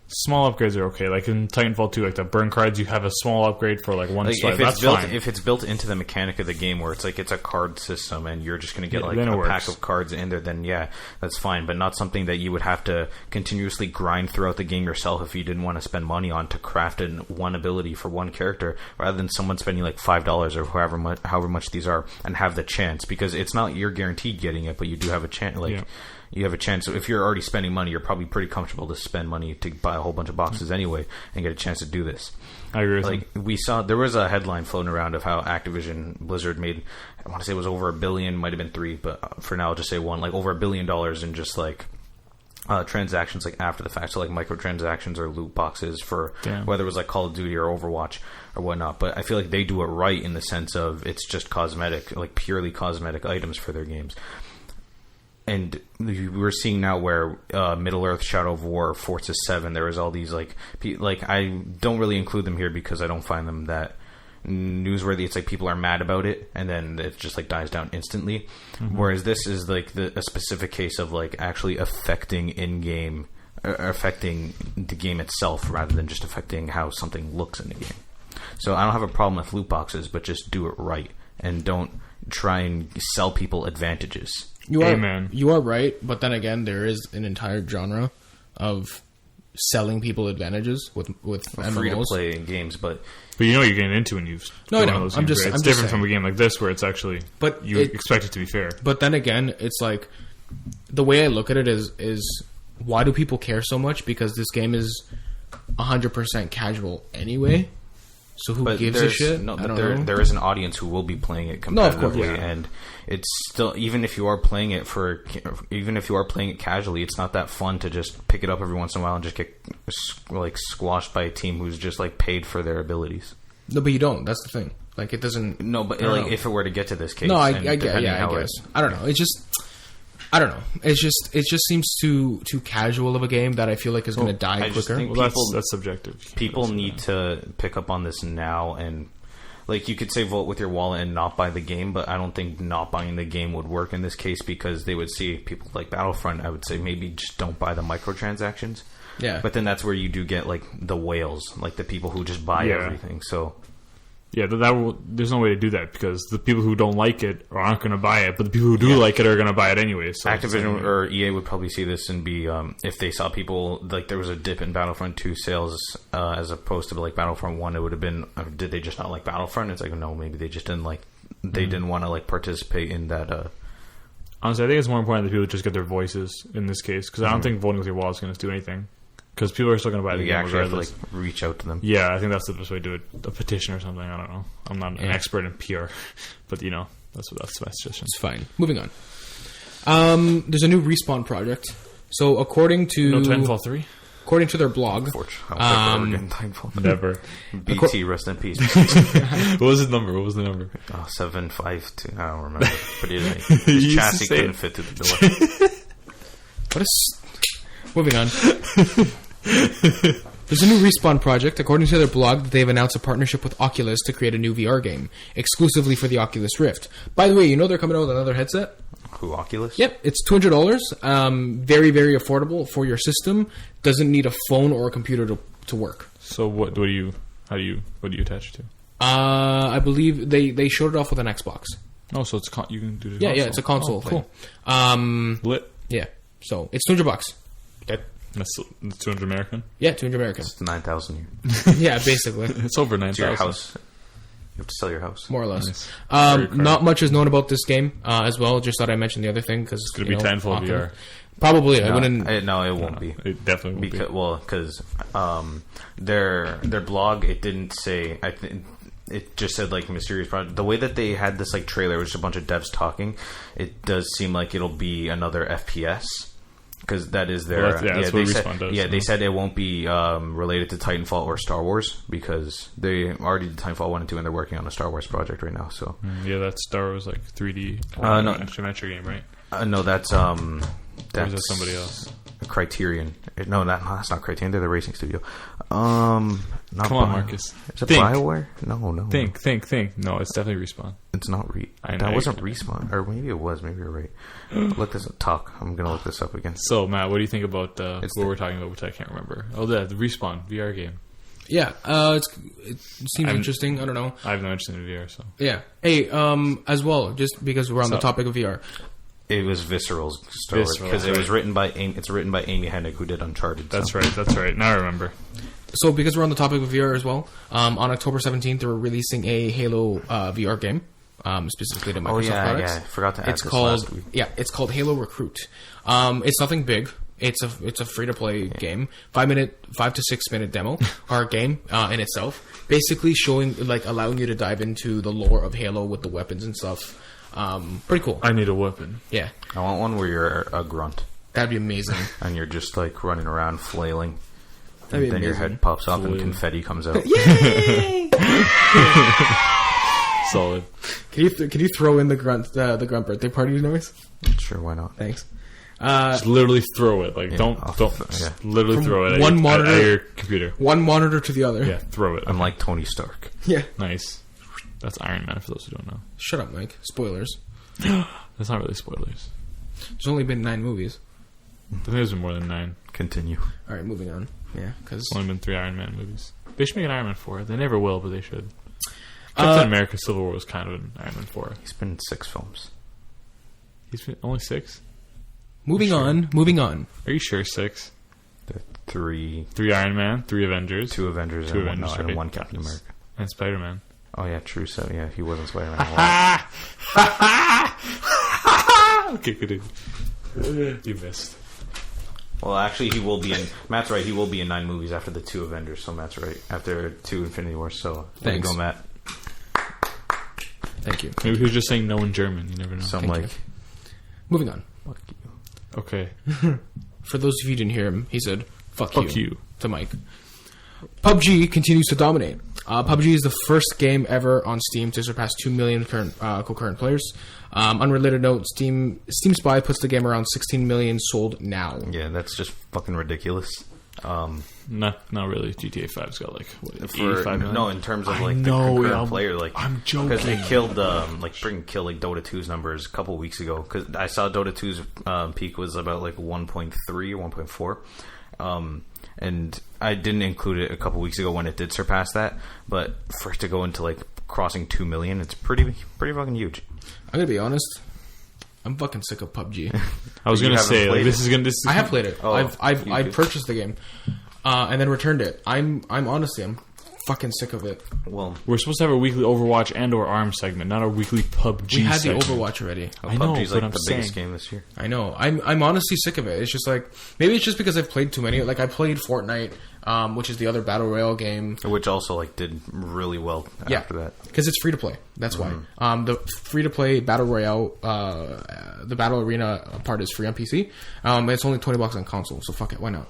small upgrades are okay. Like in Titanfall 2, like the burn cards, you have a small upgrade for like one star. That's fine. If it's built into the mechanic of the game where it's like it's a card system and you're just going to get like then a it pack works. of cards in there, then yeah, that's fine. But not something that you would have to continuously grind throughout the game yourself if you didn't want to spend money on to craft one ability for one character, rather than someone spending like $5 or however much these are and have the chance, because it's not you're guaranteed getting it, but you do have a chance. Like. Yeah. You have a chance. So if you're already spending money, you're probably pretty comfortable to spend money to buy a whole bunch of boxes anyway and get a chance to do this. I agree with like you. We saw, there was a headline floating around of how Activision Blizzard made, I want to say it was over $1 billion, might have been 3, but for now I'll just say 1, like over $1 billion in just like transactions like after the fact, so like microtransactions or loot boxes for whether it was like Call of Duty or Overwatch or whatnot. But I feel like they do it right in the sense of it's just cosmetic, like purely cosmetic items for their games. And we're seeing now where Middle-earth, Shadow of War, Forza 7, there was all these, like I don't really include them here because I don't find them that newsworthy. It's like people are mad about it, and then it just, like, dies down instantly. Mm-hmm. Whereas this is, like, a specific case of, like, actually affecting in-game, affecting the game itself rather than just affecting how something looks in the game. So I don't have a problem with loot boxes, but just do it right, and don't try and sell people advantages. You are right, but then again, there is an entire genre of selling people advantages with MMOs. Free to play games, but you know what you're getting into when you've no, I know. It's different saying. From a game like this where it's actually you expect it to be fair. But then again, it's like the way I look at it is why do people care so much? Because this game is 100% casual anyway. So who gives a shit? No, but there is an audience who will be playing it competitively, no, of course, and it's still, even if you are playing it casually, it's not that fun to just pick it up every once in a while and just get like squashed by a team who's just like paid for their abilities. No, but you don't. That's the thing. Like it doesn't. No, but like if it were to get to this case, no, I get. Yeah, I guess. I don't know. It's just. I don't know. It just seems too casual of a game that I feel like is going to die quicker. That's subjective. People need to pick up on this now, and like you could say vote with your wallet and not buy the game, but I don't think not buying the game would work in this case because they would see people like Battlefront. I would say maybe just don't buy the microtransactions. Yeah. But then that's where you do get like the whales, like the people who just buy everything. So. Yeah, there's no way to do that because the people who don't like it aren't going to buy it, but the people who do like it are going to buy it anyway. So Activision or EA would probably see this and be if they saw people like there was a dip in Battlefront 2 sales as opposed to like Battlefront 1, it would have been did they just not like Battlefront? It's like no, maybe they just didn't like didn't want to like participate in that. Honestly, I think it's more important that people just get their voices in this case because I don't think voting with your wallet is going to do anything. Because people are still going to buy the game actually regardless. Have to, like, reach out to them. Yeah, I think that's the best way to do it. A petition or something. I don't know. I'm not an expert in PR, but you know that's my suggestion. It's fine. Moving on. There's a new Respawn project. So according to Titanfall 3, according to their blog, never. BT, rest in peace. What was his number? What was the number? 752. I don't remember. But his chassis couldn't fit through the door. What is? Moving on. There's a new Respawn project. According to their blog, they've announced a partnership with Oculus to create a new VR game, exclusively for the Oculus Rift. By the way, you know they're coming out with another headset? Who, Oculus? Yep, it's $200. Very, very affordable for your system. Doesn't need a phone or a computer to work. So what do you attach it to? I believe they showed it off with an Xbox. Oh, so it's you can do it. Yeah, it's a console thing. Cool. Lit. Yeah, so it's $200. That's 200 American? Yeah, 200 American. It's 9,000 here. Yeah, basically. It's over 9,000. Your house. You have to sell your house. More or less. Nice. Not much is known about this game as well. Just thought I mentioned the other thing because it's going to be Titanfall VR. Probably. No, I wouldn't. It won't be. It definitely won't be. Well, because their blog, it didn't say. it just said like mysterious project. The way that they had this like trailer was just a bunch of devs talking. It does seem like it'll be another FPS because that is their. Well, that's what Respawn does. Yeah, they said it won't be related to Titanfall or Star Wars because they already did Titanfall 1 and 2 and they're working on a Star Wars project right now. So yeah, that's Star Wars like 3D no adventure game, right? no, that's Or is that somebody else? Criterion. No, that's not Criterion. They're the racing studio. Come on, Marcus. Is it Think. BioWare? No. Think. No, it's definitely Respawn. It's not that wasn't Respawn, or maybe it was. Maybe you're right. Look this up. Talk. I'm gonna look this up again. So, Matt, what do you think about what we're talking about, which I can't remember? Oh, the Respawn VR game. Yeah, it seems interesting. I don't know. I have no interest in VR, so Yeah. Hey, as well, just because we're on the topic of VR. It was Visceral's story because it was written by it's written by Amy Hennig, who did Uncharted. That's right. Now I remember. So because we're on the topic of VR as well, on October 17th, they're releasing a Halo VR game, specifically to Microsoft products. I forgot to ask this last week. It's called Halo Recruit. It's nothing big. It's a free to play game, 5 to 6 minute demo or game in itself, basically showing allowing you to dive into the lore of Halo with the weapons and stuff. Pretty cool. I need a weapon. Yeah, I want one where you're a grunt that'd be amazing. and you're just like running around flailing. That'd be then amazing. your head pops off and confetti comes out. Yay! Solid. Can you throw in the grunt birthday party noise? Sure, why not? Thanks. Just literally throw it. Don't. Just literally throw it one monitor at your computer. One monitor to the other. Yeah, throw it. I'm like Tony Stark. Yeah. Nice. That's Iron Man for those who don't know. Shut up, Mike. Spoilers. That's not really spoilers. There's only been 9 movies. I think there's been more than 9. Continue. All right, moving on. Yeah, because There's only been 3 Iron Man movies. They should make an Iron Man 4. They never will, but they should. Captain America Civil War was kind of an Iron Man 4. He's been in 6 films. He's been only 6? Moving on. Are you sure 6? There are 3 Iron Man, 3 Avengers. 2 Avengers, Two and, Avengers, and right. 1 Captain America. And Spider-Man. Oh yeah, true. So yeah, he wasn't Spider-Man. Okay, good. You missed. Well, actually, he will be in. Matt's right. He will be in 9 movies after the 2 Avengers. So Matt's right after 2 Infinity Wars. So there you Thanks. go, Matt. Thank you. Maybe he was just saying no in German. You never know. So I'm Thank like, you. Moving on. fuck you. Okay. For those of you who didn't hear him, he said, fuck you. to Mike. PUBG continues to dominate. PUBG is the first game ever on Steam to surpass 2 million concurrent players. Unrelated note, Steam Spy puts the game around 16 million sold now. Yeah, that's just fucking ridiculous. Not really. GTA 5's got like what, 85 For million? no, in terms of I like know, the concurrent yeah, player, like I'm joking. because it killed freaking killed like Dota 2's numbers a couple weeks ago. Because I saw Dota 2's peak was about like 1.3 or 1.4. And I didn't include it a couple weeks ago when it did surpass that, but for it to go into like crossing 2 million, it's pretty fucking huge. I'm gonna be honest. I'm fucking sick of PUBG. I was You gonna haven't say like, played this is gonna. This is I have played it. Oh, I you purchased the game, and then returned it. I'm fucking sick of it. Well, We're supposed to have a weekly Overwatch and/or ARM segment, not a weekly PUBG. We had segment. the Overwatch already. I know, PUBG's but like I'm the saying. biggest game this year. I know. I'm honestly sick of it. It's just like maybe it's just because I've played too many. Like I played Fortnite, which is the other battle royale game. Which also like did really well after that. Because it's free to play. That's why. The free to play battle royale, the battle arena part is free on PC. It's only $20 on console, so fuck it. Why not?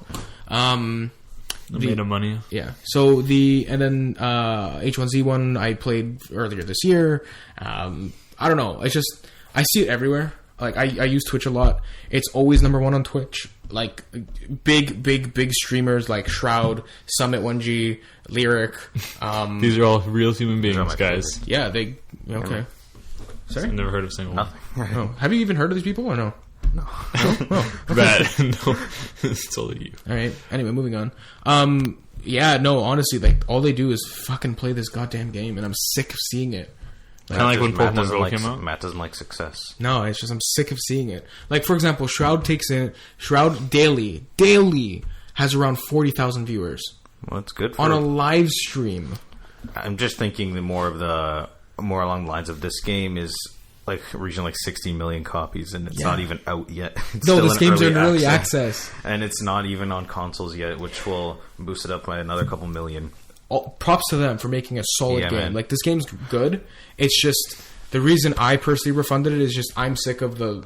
Made of money. Yeah. So H1Z1 I played earlier this year. I don't know. It's just I see it everywhere. Like I use Twitch a lot. It's always #1 on Twitch. Like big streamers like Shroud, Summit 1G, Lyric. These are all real human beings, my guys. favorites. Yeah, they okay. I've Sorry. never heard of a single one. Nothing. Oh, have you even heard of these people or no? Bad. No, it's totally you. All right. Anyway, moving on. Yeah, no, honestly, like all they do is fucking play this goddamn game, and I'm sick of seeing it. Kind of like when Matt Pokemon doesn't Go like, came out. Matt doesn't like success. No, it's just I'm sick of seeing it. Like for example, Shroud daily has around 40,000 viewers Well, it's good for on a live stream. I'm just thinking more along the lines of this game is like reaching like 60 million copies, and it's not even out yet. It's No, still this game's in in early access. and it's not even on consoles yet, which will boost it up by another couple million. props to them for making a solid game. Man. Like, this game's good. It's just the reason I personally refunded it is just I'm sick of the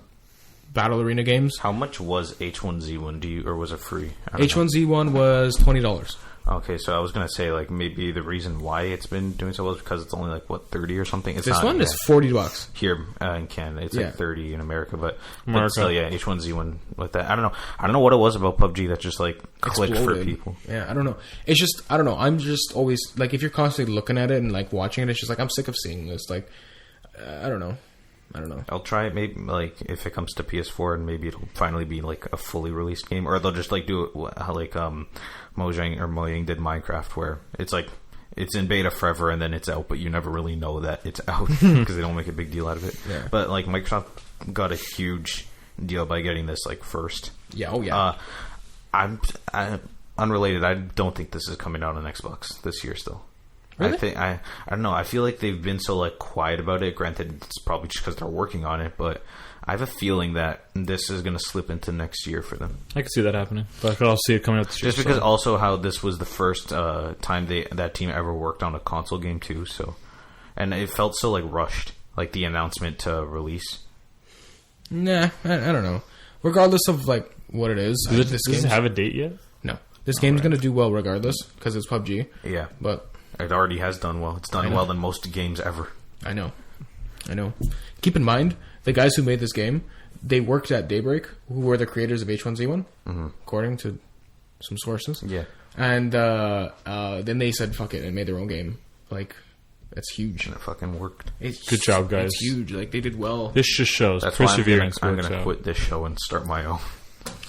Battle Arena games. How much was H1Z1? Or was it free? I don't know. H1Z1 was $20. Okay, so I was gonna say like maybe the reason why it's been doing so well is because it's only like what 30 or something. It's This not, one is $40 here in Canada. It's Yeah. like 30 in America, but America. still, yeah, H1Z1 with that. I don't know what it was about PUBG that just like clicked for Exploded. people. Yeah, I don't know. It's just I don't know. I'm just always like if you're constantly looking at it and like watching it, it's just like I'm sick of seeing this. Like I don't know. I'll try it maybe like if it comes to PS4 and maybe it'll finally be like a fully released game, or they'll just like do it how like Mojang did Minecraft, where it's like it's in beta forever and then it's out, but you never really know that it's out because they don't make a big deal out of it. Yeah. But like Microsoft got a huge deal by getting this like first. Yeah. Oh yeah. I'm unrelated. I don't think this is coming out on Xbox this year still. Really? I don't know. I feel like they've been so like quiet about it. Granted, it's probably just because they're working on it, but I have a feeling that this is going to slip into next year for them. I could see that happening, but I could also see it coming out this year. Just because also how this was the first time that team ever worked on a console game too. So, and it felt so like rushed, like the announcement to release. Nah, I don't know. Regardless of like what it is, Does it have a date yet? No, this game's gonna do well regardless because it's PUBG. Yeah, But it already has done well. It's done well than most games ever. I know. Keep in mind the guys who made this game, they worked at Daybreak, who were the creators of H1Z1, according to some sources. Yeah, And then they said fuck it and made their own game. Like that's huge. and it fucking worked. Good job, guys. It's huge. Like they did well. This just shows That's why perseverance. I'm works gonna out. quit this show and start my own.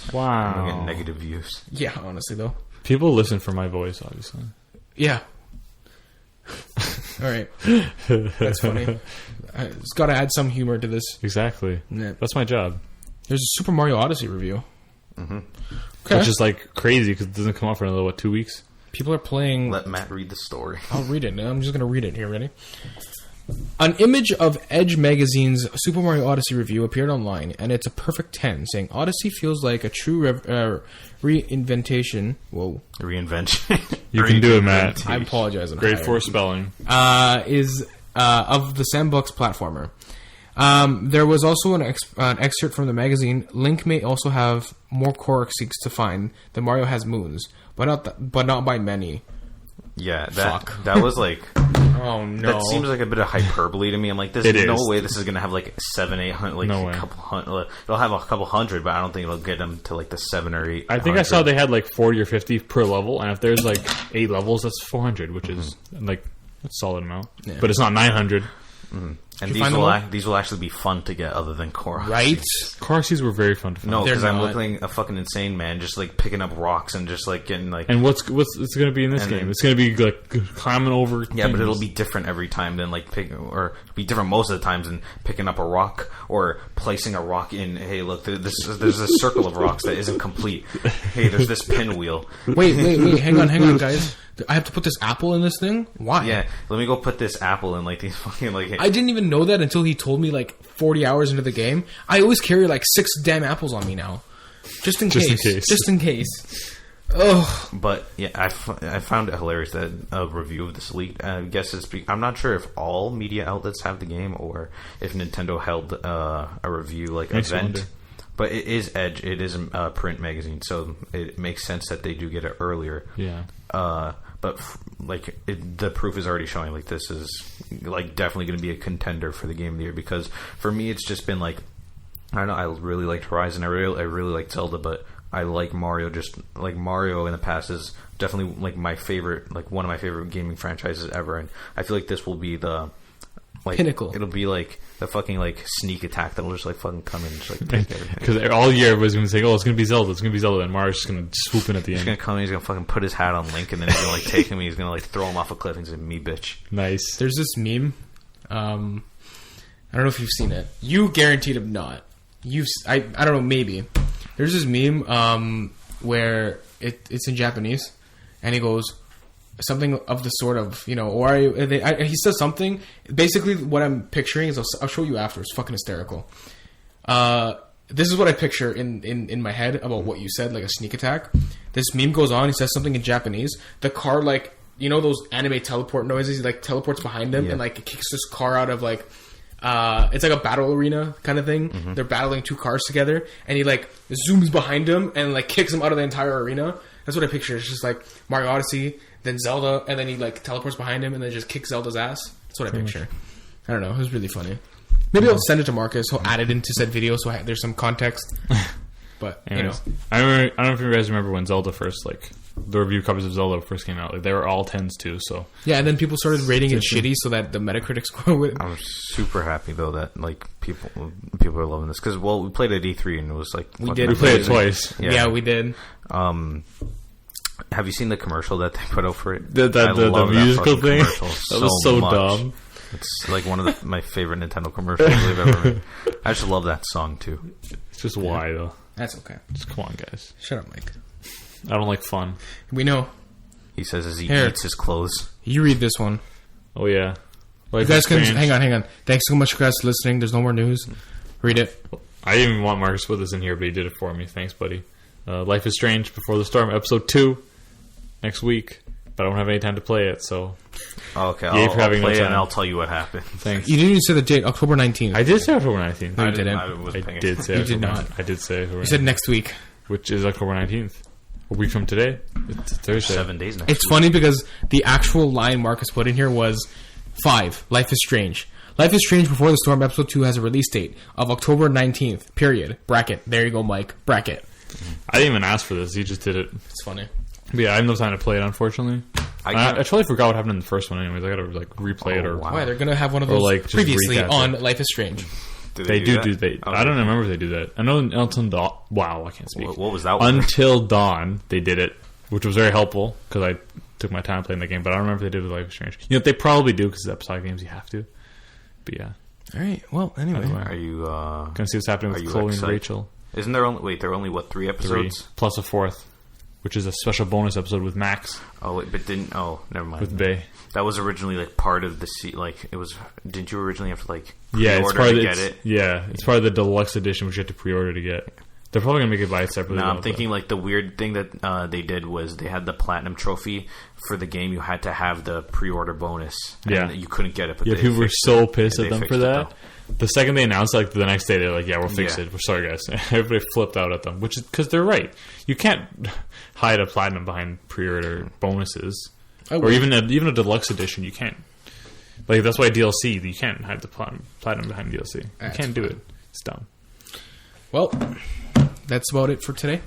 I'm Wow. gonna get negative views. Yeah, honestly though. People listen for my voice, obviously. Yeah. All right. That's funny. It's got to add some humor to this. Exactly. Yeah. That's my job. There's a Super Mario Odyssey review. Mm-hmm. Okay. Which is like crazy because it doesn't come out for another 2 weeks. People are playing. Let Matt read the story. I'll read it. I'm just going to read it here. Ready? An image of Edge magazine's Super Mario Odyssey review appeared online, and it's a perfect 10, saying Odyssey feels like a true reinventation. Whoa. Reinvention. You can do it, Matt. I apologize. I'm Great tired. for spelling. Is of the sandbox platformer. There was also an excerpt from the magazine. Link may also have more Korok seeks to find than Mario has moons, but not by many. Yeah, Fuck. that was like Oh no! that seems like a bit of hyperbole to me. I'm like, there's It no is. way this is gonna have like 700-800, like No way. a couple hundred. It'll have a couple hundred, but I don't think it'll get them to like the 7 or 8. I think I saw they had like 40 or 50 per level, and if there's like 8 levels, that's 400, which is like a solid amount. Yeah. But it's not 900. and you these find will them all? these will actually be fun to get, other than Korok. Right? Koroksies were very fun to find. No, They're because I'm not. looking a fucking insane man, just like picking up rocks and just like getting like. And what's it's going to be in this And game? then- It's going to be like climbing over. Yeah, but things. it'll be different every time than like or be different most of the times than picking up a rock or placing a rock in. Hey, look, there's a circle of rocks that isn't complete. Hey, there's this pinwheel. Wait! Hang on, guys. I have to put this apple in this thing. Why? Yeah, let me go put this apple in like these fucking like. I didn't even know that until he told me like 40 hours into the game. I always carry like 6 damn apples on me now, just in case. Just in case. Oh, But yeah, I found it hilarious that a review of this leaked. I guess I'm not sure if all media outlets have the game or if Nintendo held a review like Makes me event. wonder. But it is Edge. It is a print magazine, so it makes sense that they do get it earlier. Yeah. But the proof is already showing like this is like definitely going to be a contender for the game of the year, because for me it's just been like, I don't know, I really liked Horizon, I really liked Zelda, but I like Mario. Just like Mario in the past is definitely like my favorite, like one of my favorite gaming franchises ever, and I feel like this will be the like Pinnacle. It'll be like the fucking like sneak attack that'll just like fucking come in and just like take everything. Because all year everybody's going to say, "Oh, it's going to be Zelda. It's going to be Zelda," and Mario's just going to swoop in at the He's end. gonna come in, he's gonna fucking put his hat on Link, and then he's gonna like take him, and he's gonna like throw him off a cliff and say, "Me, bitch." Nice. there's this meme. I don't know if you've seen it. You guaranteed have not. I don't know, maybe. There's this meme where it's in Japanese, and he goes something of the sort of, or he says something. Basically, what I'm picturing is I'll show you after. It's fucking hysterical. This is what I picture in my head about what you said, like a sneak attack. This meme goes on. He says something in Japanese. The car like you know those anime teleport noises? He like teleports behind him and like it kicks this car out of like it's like a battle arena kind of thing. Mm-hmm. They're battling two cars together, and he like zooms behind him and like kicks him out of the entire arena. That's what I picture. It's just like Mario Odyssey, then Zelda, and then he like teleports behind him and then just kicks Zelda's ass. That's what I picture. I don't know. It was really funny. Maybe I'll send it to Marcus. He'll add it into said video so there's some context. But anyways, I don't know if you guys remember when Zelda first the review copies of Zelda first came out. Like they were all 10s too. So yeah, and then people started rating it shitty so that the Metacritic score would. I'm super happy though that like people are loving this because we played at E3 and it was like we played it twice. Yeah, we did. Have you seen the commercial that they put out for it? The musical thing that was so dumb. It's like one of my favorite Nintendo commercials they've ever made. I just love that song too. It's just why though. That's okay. Just come on, guys. Shut up, Mike. I don't like fun. We know. He says as he eats his clothes. You read this one. Oh yeah. You guys can hang on. Thanks so much, guys, for listening. There's no more news. Read it. I didn't even want Marcus to put this in here, but he did it for me. Thanks, buddy. Life is Strange Before the Storm, episode 2, next week. But I don't have any time to play it, so. Okay, I'll play it and I'll tell you what happened. Thanks. You didn't even say the date, October 19th. I did say October 19th. No, you didn't. I did say October 19th. I did say October 19th. You said next week. Which is October 19th. A week from today. It's Thursday. 7 days next It's funny because the actual line Marcus put in here was 5. Life is Strange. Life is Strange Before the Storm, episode 2 has a release date of October 19th, period. Bracket. There you go, Mike. Bracket. I didn't even ask for this. He just did it. It's funny. But yeah, I have no time to play it, unfortunately. I totally forgot what happened in the first one anyways. I gotta replay it or... Wow. Why? They're gonna have one of those previously on Life is Strange. They do. I don't remember if they do that. I know until dawn... Wow, I can't speak. What was that one? Until Dawn, they did it, which was very helpful because I took my time playing the game, but I don't remember if they did it with Life is Strange. You know, they probably do because it's episodic games, you have to. But yeah. Alright, well, anyway. Are you... gonna see what's happening with Chloe and Rachel. Isn't there only... Wait, there are only, 3 episodes? 3, plus a 4th. Which is a special bonus episode with Max. Oh, wait, but didn't... Oh, never mind. With Bay. That was originally, part of the... it was... Didn't you originally have to, pre-order it's part to get it? Yeah, it's part of the deluxe edition, which you had to pre-order to get. They're probably going to make it buy it separately. No, I'm thinking, the weird thing that they did was they had the Platinum Trophy for the game. You had to have the pre-order bonus. Yeah. And you couldn't get it. But people were so pissed at them for that. The second they announced it, the next day, they're like, yeah, we'll fix it. We're sorry, guys. Everybody flipped out at them, which is because they're right. You can't hide a Platinum behind pre-order bonuses. Or even a deluxe edition, you can't. That's why DLC, you can't hide the Platinum behind DLC. You can't do it. It's dumb. Well, that's about it for today.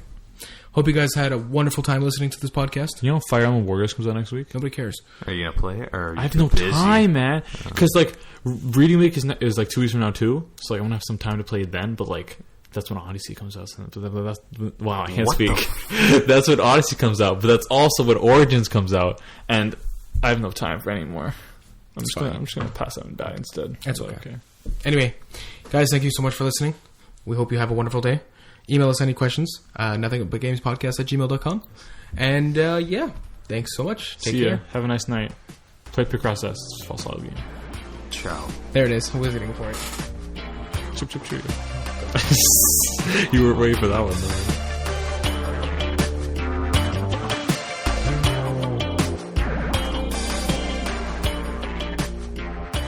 Hope you guys had a wonderful time listening to this podcast. You know, Fire Emblem Warriors comes out next week. Nobody cares. Are you gonna play it? Or are you I have no time, man. Because Reading Week is 2 weeks from now too. So I'm gonna have some time to play it then. But that's when Odyssey comes out. So wow, I can't speak. That's when Odyssey comes out. But that's also when Origins comes out, and I have no time for any more. I'm just gonna pass out and die instead. That's okay. Anyway, guys, thank you so much for listening. We hope you have a wonderful day. Email us any questions. nothingbatgamespodcast@gmail.com. And yeah, thanks so much. Take care. Have a nice night. Play Picross S. It's a false auto game. Ciao. There it is. I was waiting for it. Chip, chip, chip. You were waiting for that one, though.